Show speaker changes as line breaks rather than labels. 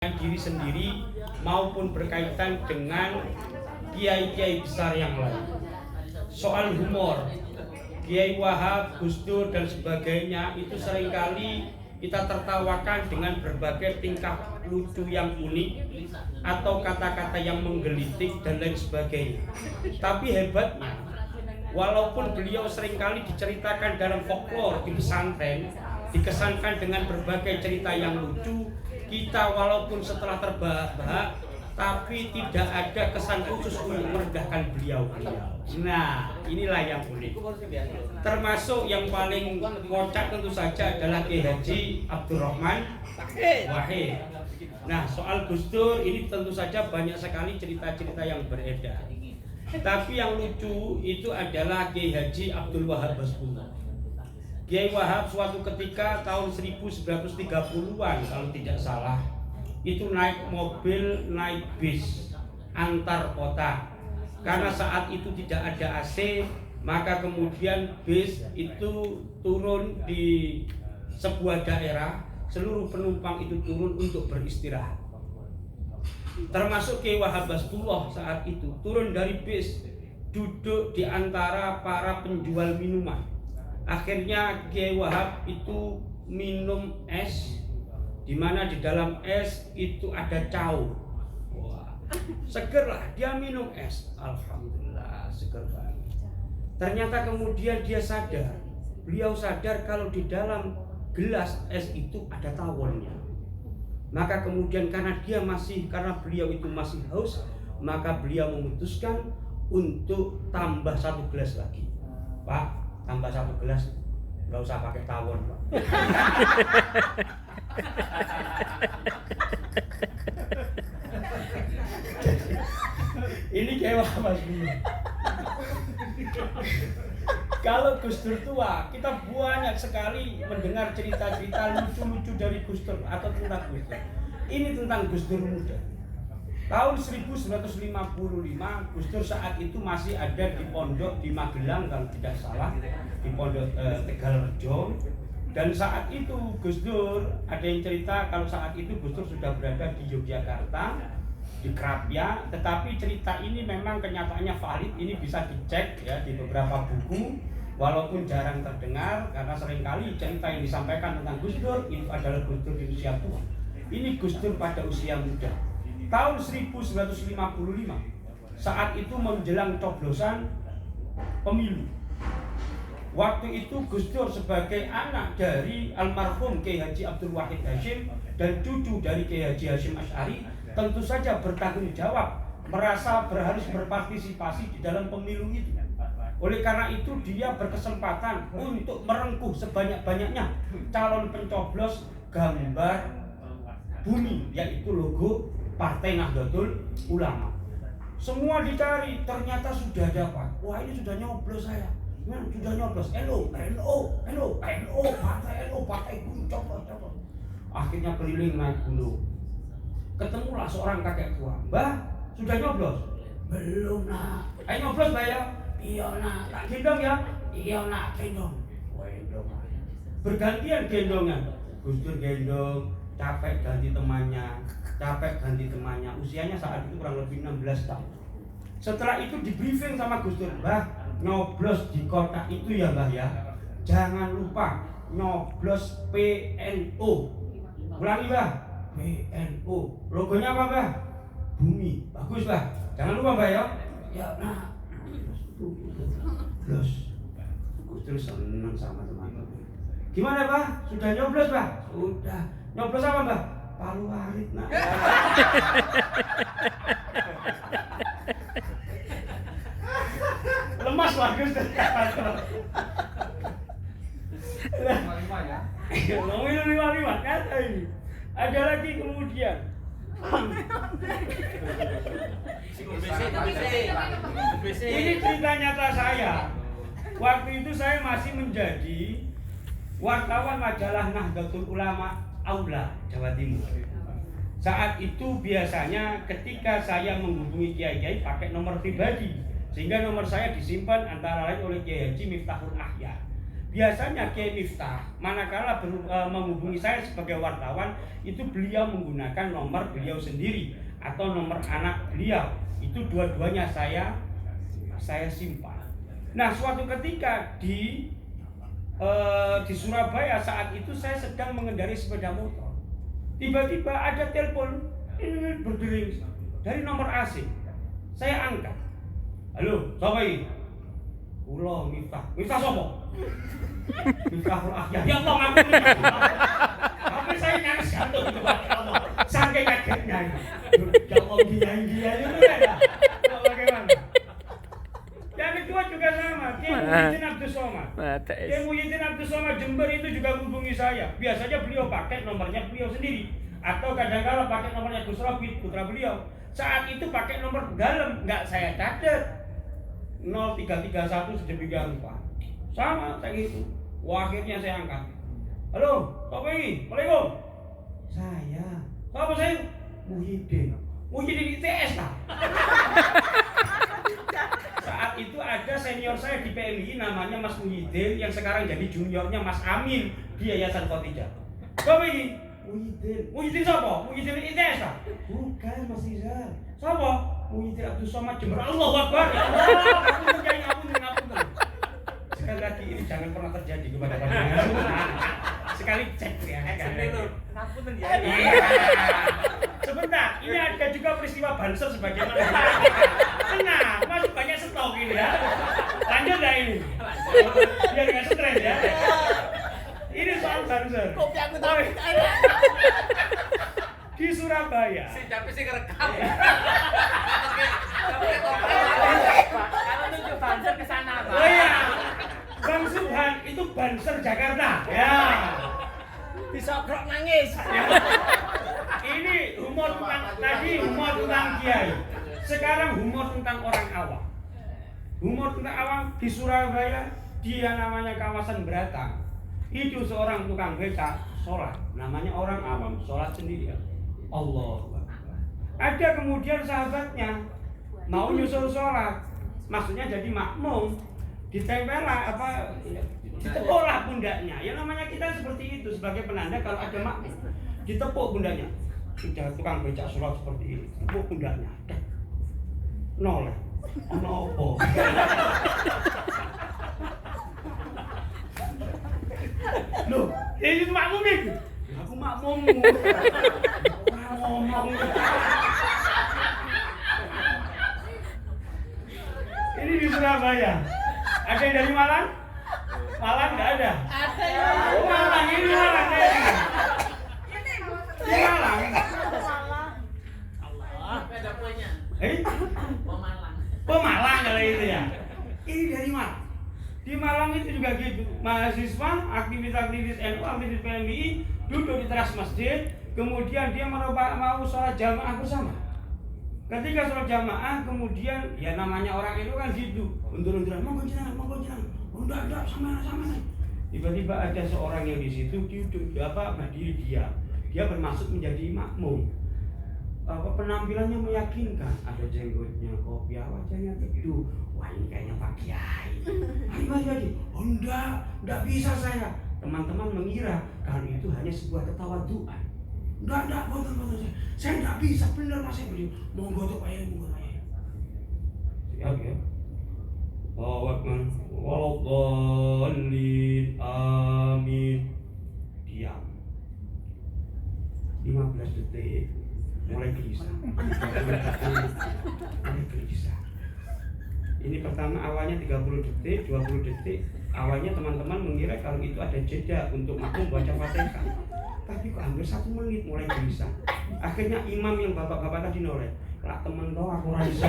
diri sendiri maupun berkaitan dengan kiai-kiai besar yang lain. Soal humor, Kiai Wahab, Gus Dur dan sebagainya itu seringkali kita tertawakan dengan berbagai tingkah lucu yang unik atau kata-kata yang menggelitik dan lain sebagainya. Tapi hebatnya, walaupun beliau seringkali diceritakan dalam folklore di pesantren, dikesankan dengan berbagai cerita yang lucu, kita walaupun setelah terbahak-bahak tapi tidak ada kesan khusus untuk merendahkan beliau. Nah, inilah yang unik. Termasuk yang paling kocak tentu saja adalah Kiai Haji Abdurrahman Wahid. Nah, soal Gus Dur ini tentu saja banyak sekali cerita-cerita yang beredar. Tapi yang lucu itu adalah Kiai Haji Abdul Wahab Basbullah. Kiai Wahab suatu ketika tahun 1930-an kalau tidak salah itu naik mobil, naik bis antar kota. Karena saat itu tidak ada AC, maka kemudian bis itu turun di sebuah daerah, seluruh penumpang itu turun untuk beristirahat. Termasuk Kiai Wahab Basbullah saat itu turun dari bis, duduk di antara para penjual minuman. Akhirnya Kiai Wahab itu minum es, di mana di dalam es itu ada caur. Wah, seger lah, dia minum es. Alhamdulillah, seger banget. Ternyata kemudian dia sadar, beliau sadar kalau di dalam gelas es itu ada tawonnya. Maka kemudian karena beliau itu masih haus, maka beliau memutuskan untuk tambah satu gelas lagi. Pak, tambah satu gelas, nggak usah pakai tawon, Pak. Ini kayak apa sih? Kalau Gus Dur tua, kita banyak sekali mendengar cerita-cerita lucu-lucu dari Gus Dur atau tentang Gus Dur. Ini tentang Gus Dur muda. Tahun 1955, Gus Dur saat itu masih ada di pondok di Magelang kalau tidak salah, di pondok Tegalrejo. Dan saat itu Gus Dur, ada yang cerita kalau saat itu Gus Dur sudah berada di Yogyakarta, di Krapia. Tetapi cerita ini memang kenyataannya valid, ini bisa dicek ya di beberapa buku, walaupun jarang terdengar karena seringkali cerita yang disampaikan tentang Gus Dur itu adalah Gus Dur di usia tua. Ini Gus Dur pada usia muda. Tahun 1955, saat itu menjelang coblosan pemilu. Waktu itu Gus Dur sebagai anak dari almarhum Kiai Haji Abdul Wahid Hasyim dan cucu dari Kiai Haji Hasyim Asy'ari tentu saja bertanggung jawab, merasa harus berpartisipasi di dalam pemilu itu. Oleh karena itu dia berkesempatan untuk merengkuh sebanyak-banyaknya calon pencoblos gambar bumi, yaitu logo Partai Nahdlatul Ulama. Semua dicari, ternyata sudah dapat. Wah, ini sudah nyoblos saya. Sudah nyoblos. Partai gunung coblos. Akhirnya keliling naik gunung. Ketemulah seorang kakek tua. Mbah, sudah nyoblos? Belum, nak. Ayo nyoblos, Mbah ya? Iya, nak. Tak gendong ya? Iya, nak, gendong. Gendong. Bergantian gendongan. Gus Dur gendong, capek ganti temannya. Usianya saat itu kurang lebih 16 tahun. Setelah itu di briefing sama Gus Dur, Mbah, nyoblos di kotak itu ya Mbah ya. Jangan lupa nyoblos PNO. Ulangi Mbah, PNO. Logonya apa Mbah? Bumi. Bagus Mbah. Jangan lupa Mbah ya. Ya nah. Nyoblos. Gus Dur senang sama teman-teman. Gimana Mbah? Sudah nyoblos Mbah? Sudah. Nyoblos apa Mbah? Palu arit nak. Lemas lah Gus. 5 ya. Ngomongin 5 kata ini. Ada lagi kemudian. Ini cerita nyata saya. Waktu itu saya masih menjadi wartawan majalah Nahdlatul Ulama Aula, Jawa Timur. Saat itu biasanya ketika saya menghubungi kiai-kiai pakai nomor pribadi, sehingga nomor saya disimpan antara lain oleh Kiai Haji Miftahul Ahya. Biasanya Kiai Miftah manakala menghubungi saya sebagai wartawan, itu beliau menggunakan nomor beliau sendiri atau nomor anak beliau. Itu dua-duanya saya simpan. Nah, suatu ketika di Surabaya saat itu saya sedang mengendarai sepeda motor. Tiba-tiba ada telepon berdering dari nomor asing. Saya angkat. Halo, siapa ini? Kula Miftah. Miftah sapa? Miftahul Ahyar. Ya Allah, ngaku. Tapi saya nyaris jatuh gitu Pak. Saking kagetnya. Ya Allah, dia itu kan. Bagaimana? Yang kedua juga sama, Kiai Muhyiddin Abdus Somad. Kiai Muhyiddin Abdus Somad Jember itu juga menghubungi saya. Biasanya beliau pakai nomornya beliau sendiri, atau kadang-kala pakai nomornya Gus Robit, putra beliau. Saat itu pakai nomor dalam, nggak saya catat. 0331 sedemikian rupa. Sama kayak gitu. Wah, akhirnya saya angkat. Halo, siapa ini? Waalaikumsalam. Saya. Siapa saya? Muhyiddin. Muhyiddin ITS lah. Saat itu ada senior saya di PMI namanya Mas Muhyiddin yang sekarang jadi juniornya Mas Amin di Yayasan Khotijah. Siapa ini? Muhyiddin. Muhyiddin siapa? Muhyiddin ITS lah. Bukan Mas Rizal. Siapa? Muhyiddin Abdus Somad Jember. Allahu Akbar. Ya Allah, ngapun. Sekali lagi ini jangan pernah terjadi kepada panjenengan. Sekali cek ya. Ngapun ya. Sebentar, ini ada juga peristiwa Banser sebagaimana. Tenang, masih banyak stok ini ya. Lanjut ya ini. Biar nggak stres ya. Ini soal Banser. Kopi aku tahu. Di Surabaya.
Tapi sih kerekam. Kalau nunjuk Banser ke sana, Pak.
Oh iya. Bang Subhan itu Banser Jakarta. Ya.
Bisa krok nangis.
Ya. Ini humor tentang kiai. Sekarang humor tentang orang awam. Humor tentang awam di Surabaya, dia namanya kawasan Beratang. Itu seorang tukang becak sholat, namanya orang awam, sholat sendirian. Allah. Ada kemudian sahabatnya mau nyusul sholat, maksudnya jadi makmum, ditempel ditepuk lah pundaknya. Ya namanya kita seperti itu sebagai penanda kalau ada makmum, ditepuk pundaknya. Sudah tukang becak sholat seperti ini, tepuk pundaknya. Nol. Ono apa? Loh, ini makmum itu. Aku makmummu. Ngomong. Ini di Surabaya. Ada yang dari Malang? Malang nggak ada.
Ada ya.
Malang ini Malang. Ini Malang.
Allah, ada punya. Pemalang.
Pemalang kalau itu ya. Ini dari Malang. Di Malang itu juga gitu. Mahasiswa, aktivis-aktivis NU, aktivis PMI duduk di teras masjid. Kemudian dia mau sholat jamaah bersama. Ketika sholat jamaah, kemudian ya namanya orang itu kan gitu, undur-unduran, monggo jenengan, enggak, sama. Tiba-tiba ada seorang yang di situ duduk, berdiri dia bermaksud menjadi makmum. Penampilannya meyakinkan, ada jenggotnya, kopiah, wajahnya teduh. Wah, ini kayaknya Pak Kiai. Ayo. Oh enggak bisa saya. Teman-teman mengira kalau itu hanya sebuah ketawaduan. Enggak, boten. Saya enggak bisa, benar Mas. Monggo tuh Pak. Siap ya. Wallahualim. Amin. Diam. 15 detik mulai gelisah. Ini pertama awalnya 30 detik, 20 detik. Awalnya teman-teman mengira kalau itu ada jeda untuk makmum baca Fatihah. Tapi kok hampir 1 menit mulai gelisah. Akhirnya imam yang bapak-bapak tadi noleh. Lah temen toh aku ora bisa.